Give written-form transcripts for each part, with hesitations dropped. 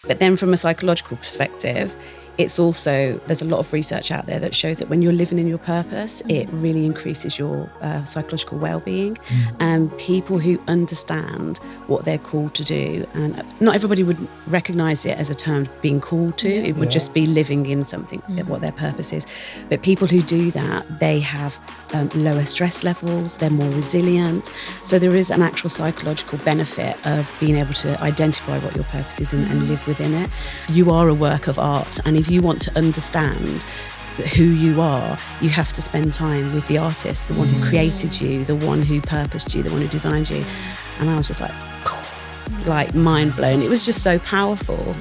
But then from a psychological perspective, it's also, there's a lot of research out there that shows that when you're living in your purpose, it really increases your psychological well-being. And people who understand what they're called to do, and not everybody would recognise it as a term being called to, it would just be living in something, what their purpose is. But people who do that, they have lower stress levels, they're more resilient. So there is an actual psychological benefit of being able to identify what your purpose is and live within it. You are a work of art, and if you want to understand who you are, you have to spend time with the artist, the one who created you, the one who purposed you, the one who designed you. And I was just like mind blown. It was just so powerful.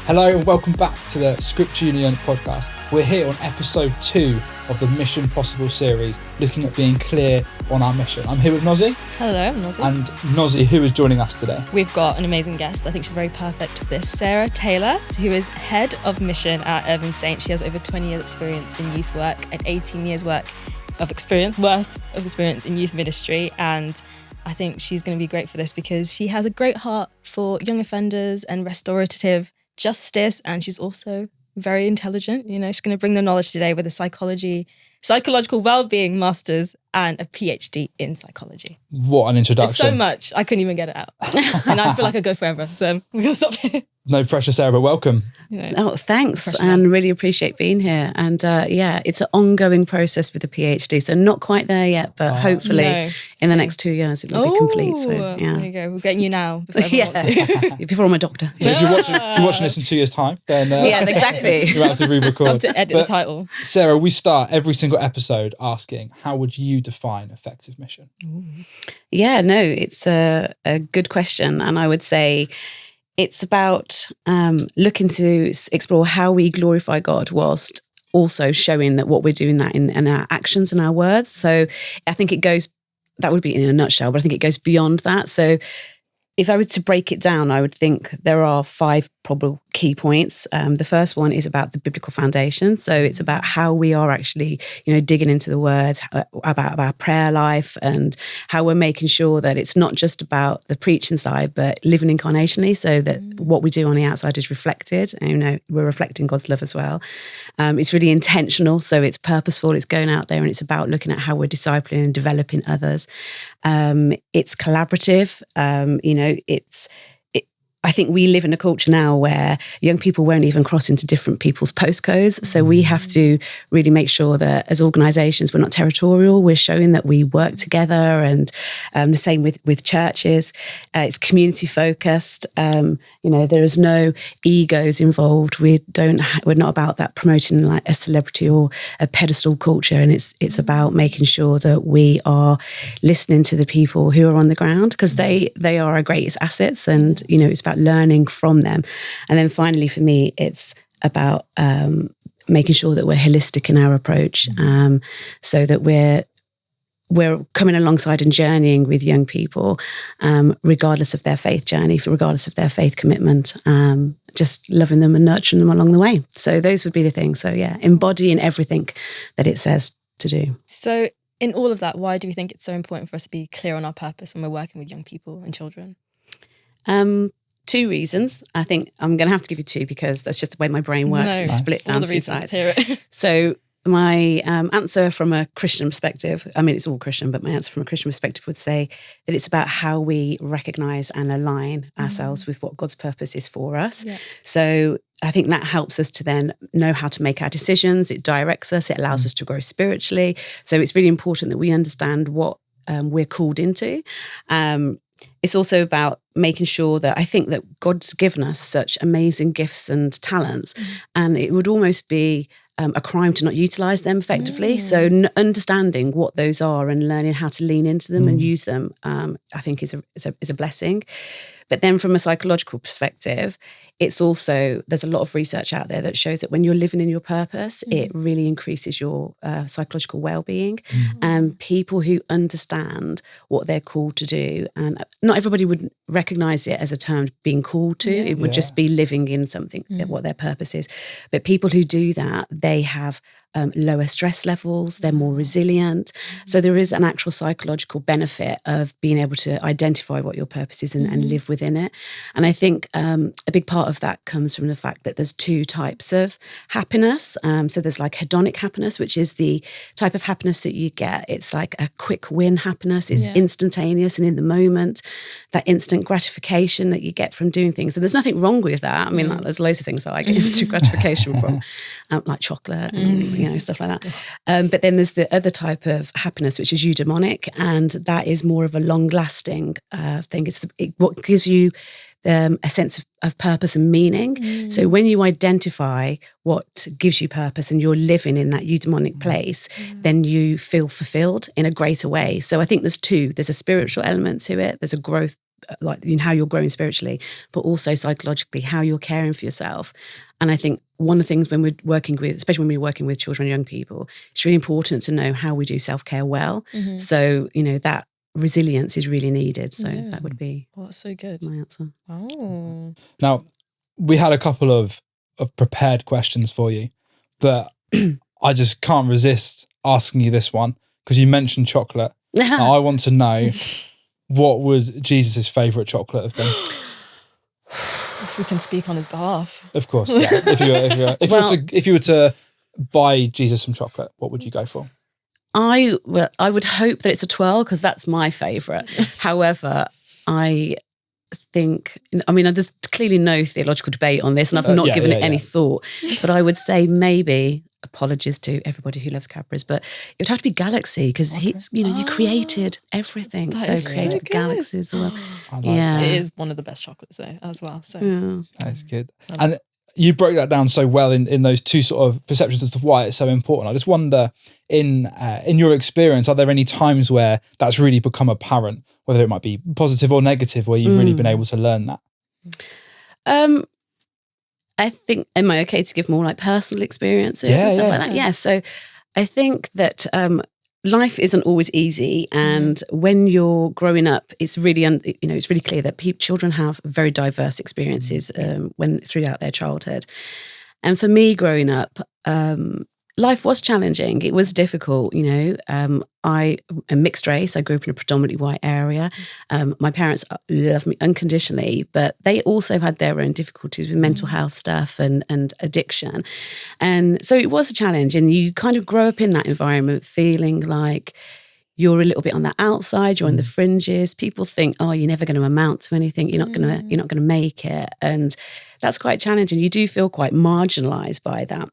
Hello and welcome back to the Scripture Union podcast. We're here on episode 2 of the Mission Possible series, looking at being clear on our mission. I'm here with Nozzy. Hello, I'm Nozzy. And Nozzy, who is joining us today? We've got an amazing guest. I think she's very perfect for this. Sara Taylor, who is head of mission at Urban Saint. She has over 20 years experience in youth work and 18 years worth of experience in youth ministry. And I think she's going to be great for this because she has a great heart for young offenders and restorative justice, and she's also very intelligent. You know, she's going to bring the knowledge today with a psychological well-being master's and a PhD in psychology. What an introduction. It's so much, I couldn't even get it out. And I feel like I go forever, so we're going to stop here. No pressure, Sarah, but welcome. Oh, thanks. And really appreciate being here. And it's an ongoing process with the PhD. So not quite there yet, but hopefully in the next 2 years it will be complete. So yeah. There you go. We're getting you now before everyone wants to. Before I'm a doctor. So if you're watching this in 2 years' time, then exactly. you have to re-record. I have to edit the title. Sarah, we start every single episode asking, how would you define effective mission? Ooh. Yeah, no, it's a good question. And I would say it's about looking to explore how we glorify God whilst also showing that what we're doing that in our actions and our words. So I think that would be in a nutshell, but I think it goes beyond that. So if I was to break it down, I would think there are 5 probable key points. The first one is about the biblical foundation. So it's about how we are actually, digging into the word, about our prayer life, and how we're making sure that it's not just about the preaching side, but living incarnationally, so that what we do on the outside is reflected. And, we're reflecting God's love as well. It's really intentional, so it's purposeful. It's going out there, and it's about looking at how we're discipling and developing others. It's collaborative. I think we live in a culture now where young people won't even cross into different people's postcodes. So we have to really make sure that as organisations, we're not territorial. We're showing that we work together, and the same with churches. It's community focused. There is no egos involved. We're not about that promoting like a celebrity or a pedestal culture. And it's about making sure that we are listening to the people who are on the ground, because they are our greatest assets, and it's about learning from them. And then finally, for me, it's about making sure that we're holistic in our approach, so that we're coming alongside and journeying with young people, regardless of their faith journey, regardless of their faith commitment, just loving them and nurturing them along the way. So those would be the things. So yeah, embodying everything that it says to do. So in all of that, why do we think it's so important for us to be clear on our purpose when we're working with young people and children? 2 reasons. I think I'm going to have to give you 2 because that's just the way my brain works. It's split down 2 sides. So my answer from a Christian perspective, I mean, it's all Christian, but my answer from a Christian perspective would say that it's about how we recognise and align ourselves with what God's purpose is for us. Yeah. So I think that helps us to then know how to make our decisions. It directs us. It allows us to grow spiritually. So it's really important that we understand what we're called into. It's also about making sure that I think that God's given us such amazing gifts and talents, and it would almost be a crime to not utilise them effectively. So understanding what those are and learning how to lean into them and use them, I think is a blessing. But then from a psychological perspective, it's also, there's a lot of research out there that shows that when you're living in your purpose, it really increases your psychological well-being. And people who understand what they're called to do, and not everybody would recognise it as a term being called to, it would just be living in something, what their purpose is. But people who do that, they have lower stress levels, they're more resilient. So there is an actual psychological benefit of being able to identify what your purpose is and live within it. And I think a big part of that comes from the fact that there's two types of happiness. So there's like hedonic happiness, which is the type of happiness that you get. It's like a quick win happiness. It's instantaneous and in the moment, that instant gratification that you get from doing things. And there's nothing wrong with that. I mean, there's loads of things that I get instant gratification from, like chocolate and stuff like that. But then there's the other type of happiness, which is eudaimonic, and that is more of a long-lasting thing. It's what gives you a sense of purpose and meaning. So when you identify what gives you purpose and you're living in that eudaimonic place, then you feel fulfilled in a greater way. So I think there's two. There's a spiritual element to it. There's a growth, like in how you're growing spiritually, but also psychologically, how you're caring for yourself. And I think one of the things when we're working with, especially when we're working with children and young people, it's really important to know how we do self-care well. So, that resilience is really needed. So that would be that's so good. My answer. Oh. Now, we had a couple of prepared questions for you, but I just can't resist asking you this one because you mentioned chocolate. Now, I want to know, what would Jesus' favourite chocolate have been? If we can speak on his behalf. Of course, yeah. If you were to buy Jesus some chocolate, what would you go for? I would hope that it's a 12 because that's my favourite. However, I think, there's clearly no theological debate on this and I've not given it any thought, but I would say maybe, apologies to everybody who loves Cadbury's, but it would have to be Galaxy because he's, you created everything. Created the galaxies. It is one of the best chocolates though as well. So that's good. And you broke that down so well in those two sort of perceptions as to why it's so important. I just wonder, in your experience, are there any times where that's really become apparent, whether it might be positive or negative, where you've really been able to learn that? I think, am I okay to give more like personal experiences and stuff like that? Yeah. So I think that life isn't always easy, and when you're growing up, it's really it's really clear that children have very diverse experiences throughout their childhood. And for me, growing up, life was challenging. It was difficult. I am mixed race. I grew up in a predominantly white area. My parents loved me unconditionally, but they also had their own difficulties with mental health stuff and addiction. And so it was a challenge. And you kind of grow up in that environment feeling like you're a little bit on the outside, you're on the fringes. People think, oh, you're never going to amount to anything. You're not going to make it. And that's quite challenging. You do feel quite marginalized by that.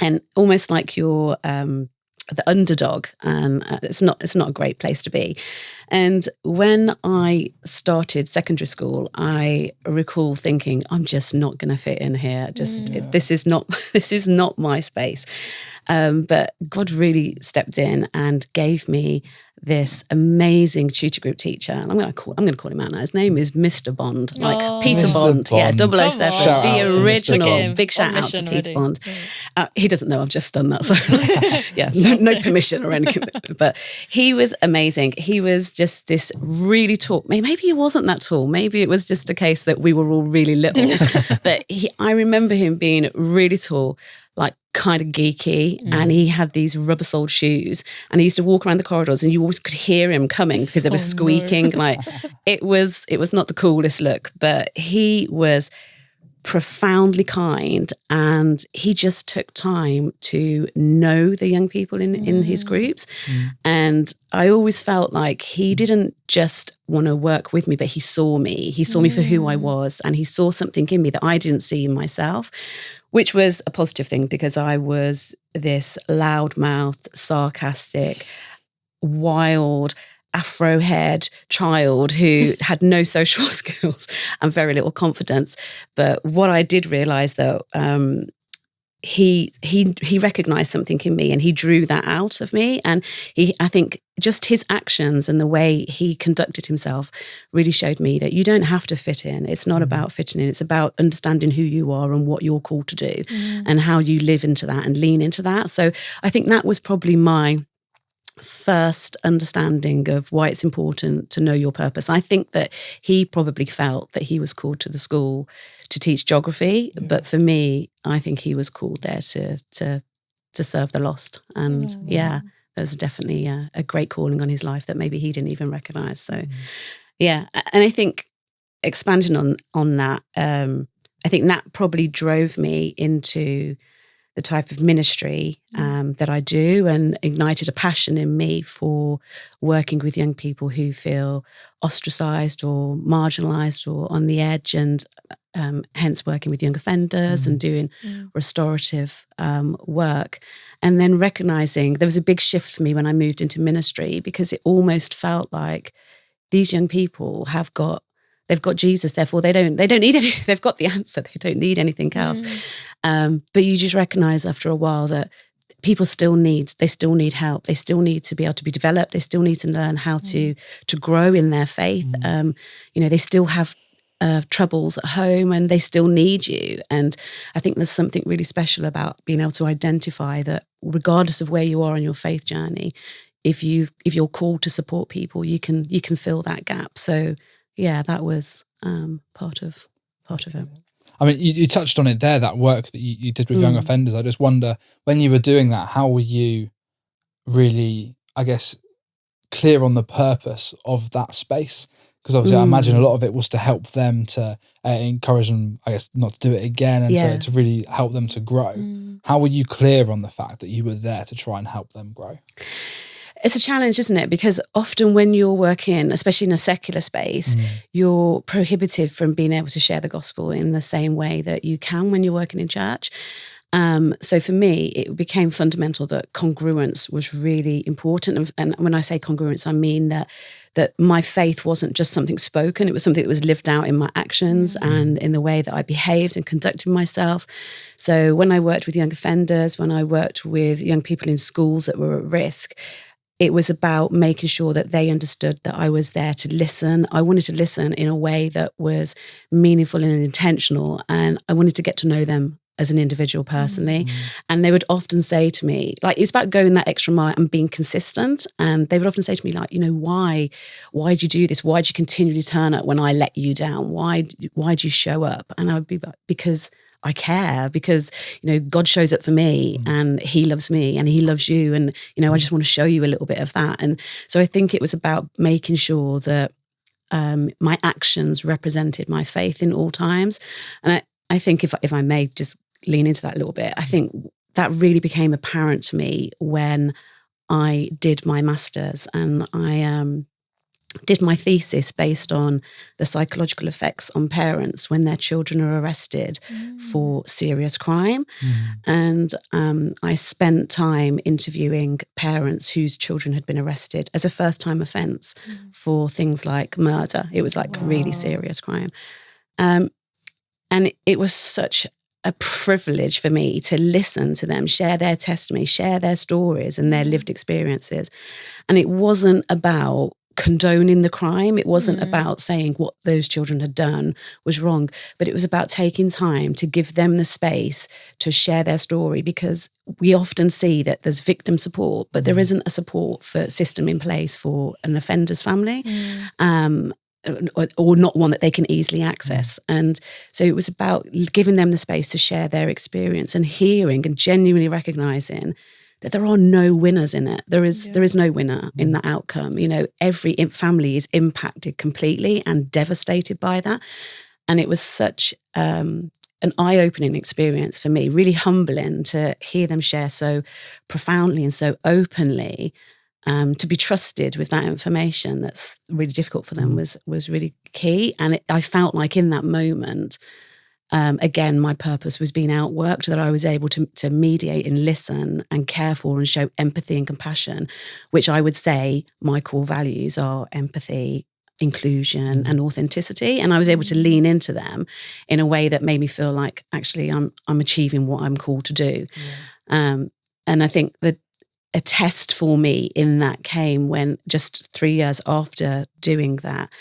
And almost like you're the underdog, and it's not a great place to be. And when I started secondary school, I recall thinking, I'm just not going to fit in here. This is not my space. But God really stepped in and gave me this amazing tutor group teacher. And I'm going to call him out now. His name is Mr. Bond, like Peter Mr. Bond. Yeah, 007, the original. Big shout out to Peter Bond. He doesn't know I've just done that. So no permission or anything. But he was amazing. He was just this really tall. Maybe he wasn't that tall. Maybe it was just a case that we were all really little. But I remember him being really tall, like kind of geeky, and he had these rubber-soled shoes, and he used to walk around the corridors and you always could hear him coming because they were squeaking. No. Like it was not the coolest look, but he was profoundly kind, and he just took time to know the young people in his groups. And I always felt like he didn't just want to work with me, but he saw me for who I was, and he saw something in me that I didn't see in myself, which was a positive thing because I was this loudmouthed, sarcastic, wild, afro-haired child who had no social skills and very little confidence. But what I did realise, though, he recognised something in me, and he drew that out of me. And I think just his actions and the way he conducted himself really showed me that you don't have to fit in. It's not about fitting in. It's about understanding who you are and what you're called to do and how you live into that and lean into that. So I think that was probably my first understanding of why it's important to know your purpose. I think that he probably felt that he was called to the school to teach geography, but for me, I think he was called there to to serve the lost. And there was definitely a great calling on his life that maybe he didn't even recognise. So, and I think expanding on that, I think that probably drove me into the type of ministry that I do, and ignited a passion in me for working with young people who feel ostracised or marginalised or on the edge, and hence working with young offenders and doing restorative work. And then recognising there was a big shift for me when I moved into ministry, because it almost felt like these young people they've got Jesus, therefore they don't need anything. They've got the answer. They don't need anything else. But you just recognise after a while that people still need help. They still need to be able to be developed. They still need to learn how to grow in their faith. They still have troubles at home, and they still need you. And I think there's something really special about being able to identify that regardless of where you are on your faith journey, if you're called to support people, you can fill that gap. So that was part of it. I mean, you touched on it there, that work that you did with young offenders. I just wonder, when you were doing that, how were you really, I guess, clear on the purpose of that space? Because obviously I imagine a lot of it was to help them, to encourage them, I guess, not to do it again, and to really help them to grow. How were you clear on the fact that you were there to try and help them grow? It's a challenge, isn't it? Because often when you're working, especially in a secular space, you're prohibited from being able to share the gospel in the same way that you can when you're working in church. So for me, it became fundamental that congruence was really important. And when I say congruence, I mean that my faith wasn't just something spoken, it was something that was lived out in my actions and in the way that I behaved and conducted myself. So when I worked with young offenders, when I worked with young people in schools that were at risk, it was about making sure that they understood that I was there to listen. I wanted to listen in a way that was meaningful and intentional, and I wanted to get to know them as an individual personally. And they would often say to me, like, it's about going that extra mile and being consistent. And they would often say to me, like, why'd you do this? Why'd you continually turn up when I let you down? Why'd you show up? And I would be like, because I care, because, God shows up for me and he loves me and he loves you. And, I just want to show you a little bit of that. And so I think it was about making sure that my actions represented my faith in all times. And I think if I may just lean into that a little bit, I think that really became apparent to me when I did my master's, and I did my thesis based on the psychological effects on parents when their children are arrested for serious crime. And I spent time interviewing parents whose children had been arrested as a first-time offence for things like murder. It was like really serious crime. And it was such a privilege for me to listen to them, share their testimony, share their stories and their lived experiences. And it wasn't about condoning the crime. It wasn't about saying what those children had done was wrong, but it was about taking time to give them the space to share their story, because we often see that there's victim support, but there isn't a support system in place for an offender's family. Or not one that they can easily access. And so it was about giving them the space to share their experience and hearing and genuinely recognising that there are no winners in it. There is no winner in that outcome. Every family is impacted completely and devastated by that. And it was such an eye-opening experience for me, really humbling to hear them share so profoundly and so openly. To be trusted with that information that's really difficult for them was really key. And I felt like in that moment, again, my purpose was being outworked, that I was able to mediate and listen and care for and show empathy and compassion, which I would say my core values are empathy, inclusion and authenticity. And I was able to lean into them in a way that made me feel like actually I'm achieving what I'm called to do. And I think that a test for me in that came when just 3 years after doing that,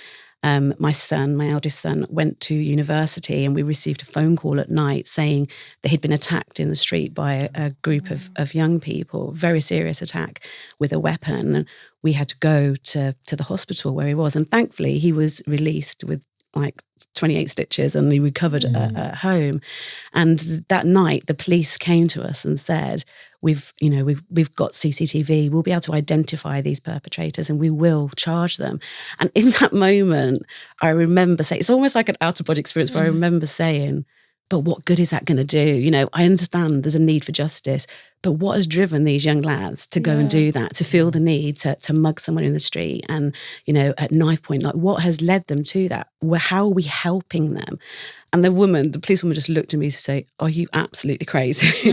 my eldest son, went to university, and we received a phone call at night saying that he'd been attacked in the street by a group of young people, very serious attack with a weapon. And we had to go to the hospital where he was. And thankfully, he was released with like 28 stitches and he recovered at home. And that night, the police came to us and said, we've got CCTV, we'll be able to identify these perpetrators and we will charge them. And in that moment, I remember saying, it's almost like an out-of-body experience where I remember saying, but what good is that going to do? I understand there's a need for justice, but what has driven these young lads to go and do that, to feel the need to mug someone in the street and, at knife point, like what has led them to that? How are we helping them? And the policewoman just looked at me to say, are you absolutely crazy?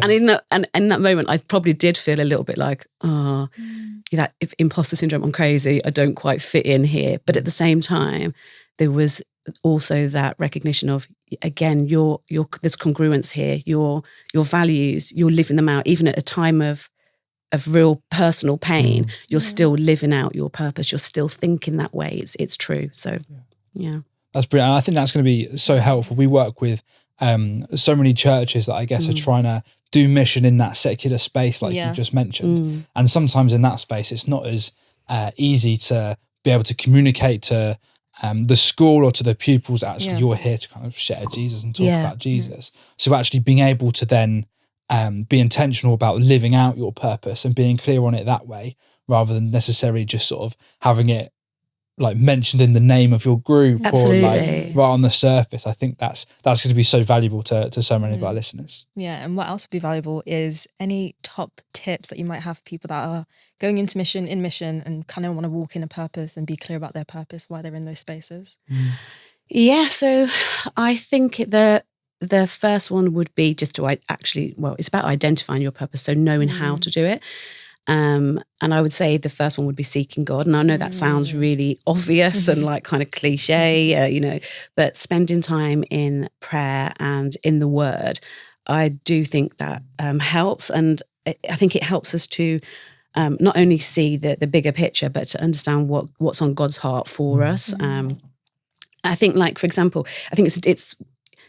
And in that moment, I probably did feel a little bit like, that imposter syndrome, I'm crazy, I don't quite fit in here. But at the same time, there was also that recognition of, again, there's congruence here, your values, you're living them out, even at a time of real personal pain, you're still living out your purpose, you're still thinking that way, it's true. So yeah. That's brilliant. And I think that's going to be so helpful. We work with so many churches that I guess are trying to do mission in that secular space, like you just mentioned. And sometimes in that space, it's not as easy to be able to communicate to the school or to the pupils, actually, you're here to kind of share Jesus and talk about Jesus. So actually being able to then be intentional about living out your purpose and being clear on it that way, rather than necessarily just sort of having it like mentioned in the name of your group or like right on the surface. I think that's going to be so valuable to so many of our listeners. Yeah, and what else would be valuable is any top tips that you might have for people that are going into mission, and kind of want to walk in a purpose and be clear about their purpose while they're in those spaces. Yeah, so I think the first one would be just to it's about identifying your purpose, so knowing how to do it. And I would say the first one would be seeking God. And I know that sounds really obvious and like kind of cliche, but spending time in prayer and in the Word, I do think that helps. And I think it helps us to not only see the bigger picture, but to understand what's on God's heart for us. I think, like, for example, I think it's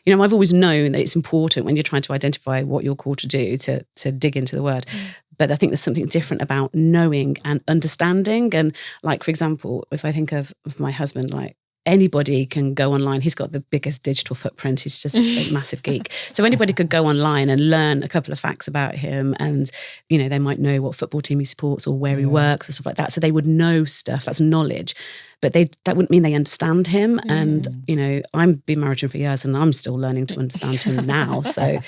I've always known that it's important when you're trying to identify what you're called to do to dig into the Word. But I think there's something different about knowing and understanding. And like, for example, if I think of my husband, like anybody can go online. He's got the biggest digital footprint. He's just a massive geek. So anybody could go online and learn a couple of facts about him. And, they might know what football team he supports or where he works or stuff like that. So they would know stuff. That's knowledge. But that wouldn't mean they understand him. And, I've been married to him for years and I'm still learning to understand him now. So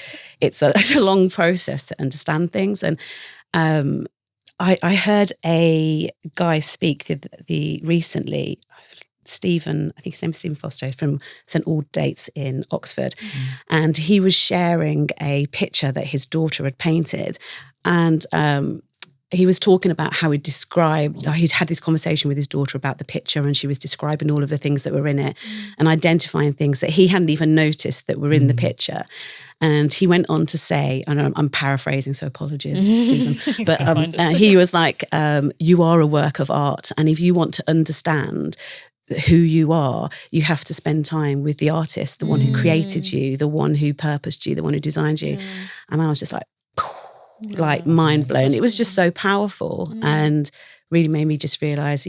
it's a long process to understand things. And I heard a guy speak recently, Stephen, I think his name is Stephen Foster, from St Aldate's in Oxford. And he was sharing a picture that his daughter had painted. And he was talking about how he'd had this conversation with his daughter about the picture, and she was describing all of the things that were in it and identifying things that he hadn't even noticed that were in the picture. And he went on to say, and I'm paraphrasing, so apologies, Stephen, but he was like, you are a work of art. And if you want to understand who you are, you have to spend time with the artist, the one who created you, the one who purposed you, the one who designed you. And I was just like mind blown. It was just so powerful and really made me just realize,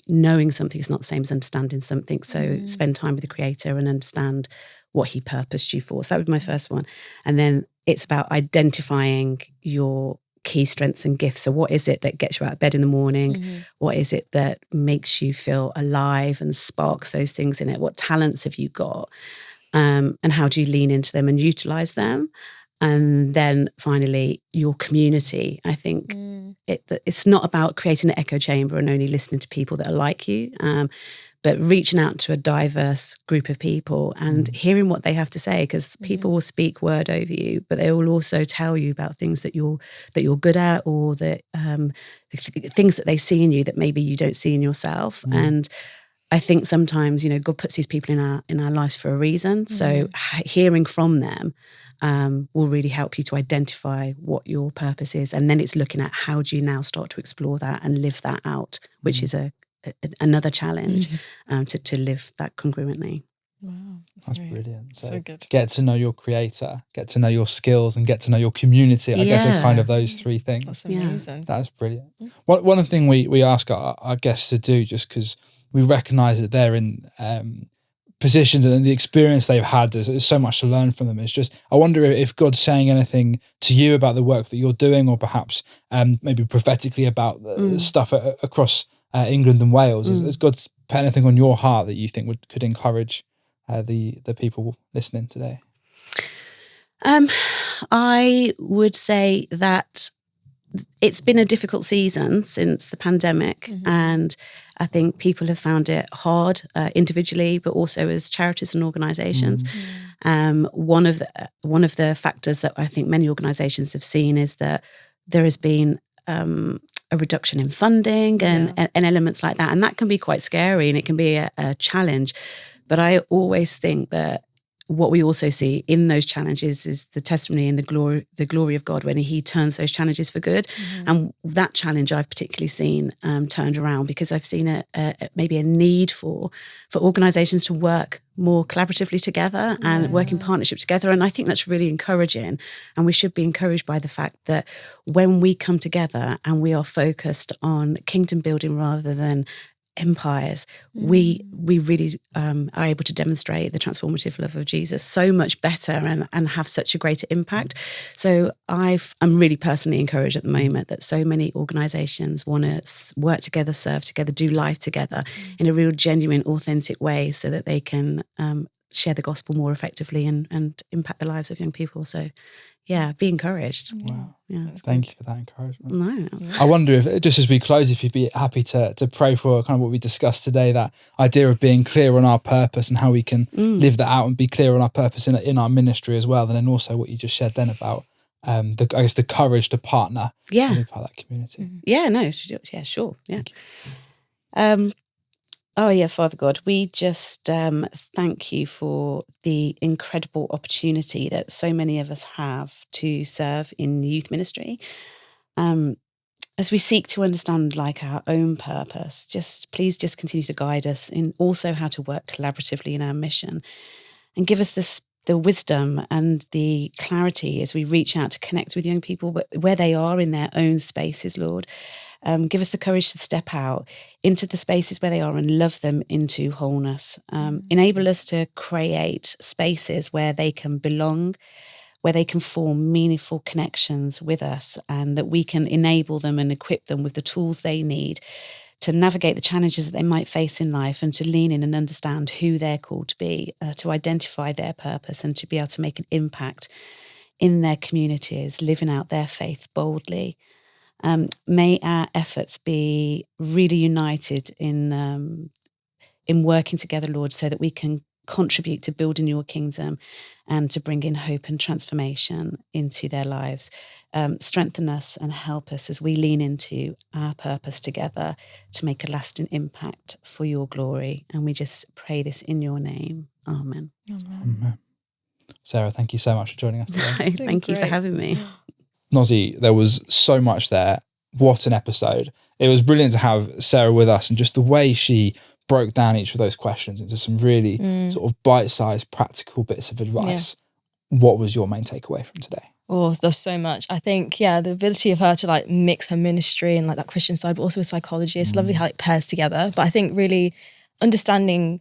knowing something is not the same as understanding something. So spend time with the creator and understand what he purposed you for. So that would be my first one. And then it's about identifying your key strengths and gifts. So what is it that gets you out of bed in the morning? What is it that makes you feel alive and sparks those things in it? What talents have you got? And how do you lean into them and utilize them? And then finally, your community. I think it's not about creating an echo chamber and only listening to people that are like you, but reaching out to a diverse group of people and hearing what they have to say, because people will speak word over you, but they will also tell you about things that you're good at, or that things that they see in you that maybe you don't see in yourself. And I think sometimes, God puts these people in our lives for a reason. So hearing from them will really help you to identify what your purpose is. And then it's looking at how do you now start to explore that and live that out, which is another challenge to live that congruently. Wow, that's brilliant. So good. Get to know your creator, get to know your skills, and get to know your community. I guess are kind of those three things. That's amazing. That's brilliant. One thing we ask our guests to do, just because we recognise that they're in positions and the experience they've had, there's so much to learn from them. It's just, I wonder if God's saying anything to you about the work that you're doing, or perhaps maybe prophetically about the stuff across England and Wales. Has God put anything on your heart that you think could encourage the people listening today? I would say that it's been a difficult season since the pandemic, and I think people have found it hard individually, but also as charities and organisations. One of the factors that I think many organisations have seen is that there has been a reduction in funding and elements like that, and that can be quite scary and it can be a challenge. But I always think that what we also see in those challenges is the testimony and the glory of God when He turns those challenges for good. And that challenge I've particularly seen turned around, because I've seen maybe a need for organisations to work more collaboratively together and work in partnership together. And I think that's really encouraging. And we should be encouraged by the fact that when we come together and we are focused on kingdom building rather than empires, we really are able to demonstrate the transformative love of Jesus so much better and have such a greater impact. So I'm really personally encouraged at the moment that so many organisations want to work together, serve together, do life together in a real genuine, authentic way, so that they can share the gospel more effectively and impact the lives of young people. So yeah, be encouraged. Wow. Yeah. Thank you for that encouragement. No. I wonder if, just as we close, if you'd be happy to pray for kind of what we discussed today, that idea of being clear on our purpose and how we can live that out and be clear on our purpose in our ministry as well. And then also what you just shared then about the courage to partner and be part of that community. Yeah, no, yeah, sure. Yeah. Oh, yeah, Father God, we just thank you for the incredible opportunity that so many of us have to serve in youth ministry. As we seek to understand our own purpose, please continue to guide us in also how to work collaboratively in our mission, and give us the wisdom and the clarity as we reach out to connect with young people where they are in their own spaces, Lord. Give us the courage to step out into the spaces where they are and love them into wholeness. Enable us to create spaces where they can belong, where they can form meaningful connections with us, and that we can enable them and equip them with the tools they need to navigate the challenges that they might face in life, and to lean in and understand who they're called to be, to identify their purpose, and to be able to make an impact in their communities, living out their faith boldly. May our efforts be really united in working together, Lord, so that we can contribute to building your kingdom and to bring in hope and transformation into their lives. Strengthen us and help us as we lean into our purpose together to make a lasting impact for your glory. And we just pray this in your name. Amen. Amen. Sarah, thank you so much for joining us today. Thank you for having me. Nozzy, there was so much there. What an episode. It was brilliant to have Sarah with us, and just the way she broke down each of those questions into some really sort of bite-sized practical bits of advice. What was your main takeaway from today? Oh, there's so much. I think, the ability of her to mix her ministry and that Christian side, but also with psychology. It's lovely how it pairs together. But I think really understanding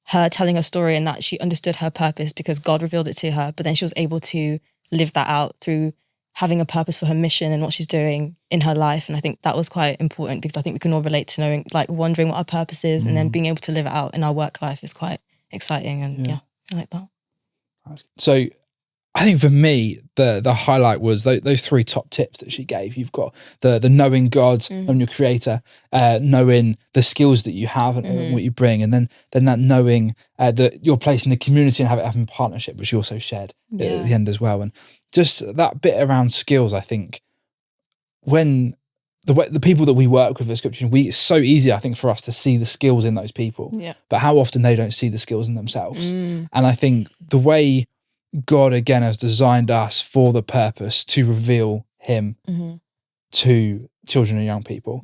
her, telling her story, and that she understood her purpose because God revealed it to her, but then she was able to live that out through having a purpose for her mission and what she's doing in her life. And I think that was quite important, because I think we can all relate to knowing, wondering what our purpose is, and then being able to live it out in our work life is quite exciting. And I like that. So I think for me, the highlight was those three top tips that she gave. You've got the knowing God and your creator, knowing the skills that you have and what you bring, and then that knowing that your place in the community and having partnership, which you also shared at the end as well. And just that bit around skills, I think, when the people that we work with at Scripture, it's so easy, I think, for us to see the skills in those people, but how often they don't see the skills in themselves. And I think the way God again has designed us for the purpose to reveal him to children and young people.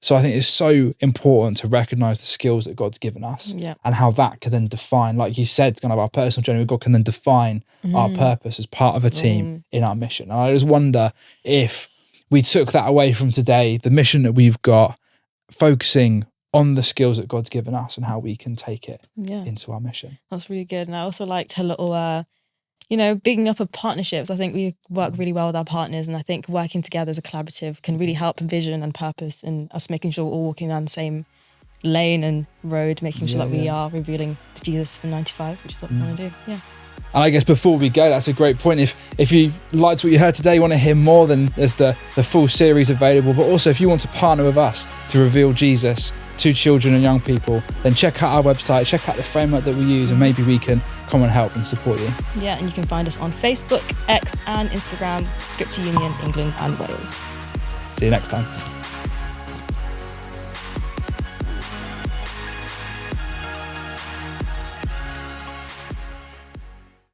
So I think it's so important to recognize the skills that God's given us and how that can then define, like you said, kind of our personal journey with God can then define our purpose as part of a team in our mission. And I just wonder if we took that away from today, the mission that we've got, focusing on the skills that God's given us and how we can take it into our mission. That's really good. And I also liked her little, bigging up of partnerships. I think we work really well with our partners, and I think working together as a collaborative can really help vision and purpose, and us making sure we're all walking down the same lane and road, making sure that we are revealing to Jesus the 95, which is what we want to do. Yeah. And I guess before we go, that's a great point. If you've liked what you heard today, you want to hear more, then there's the full series available. But also, if you want to partner with us to reveal Jesus to children and young people, then check out our website, check out the framework that we use, and maybe we can come and help and support you. Yeah, and you can find us on Facebook, X and Instagram, Scripture Union, England and Wales. See you next time.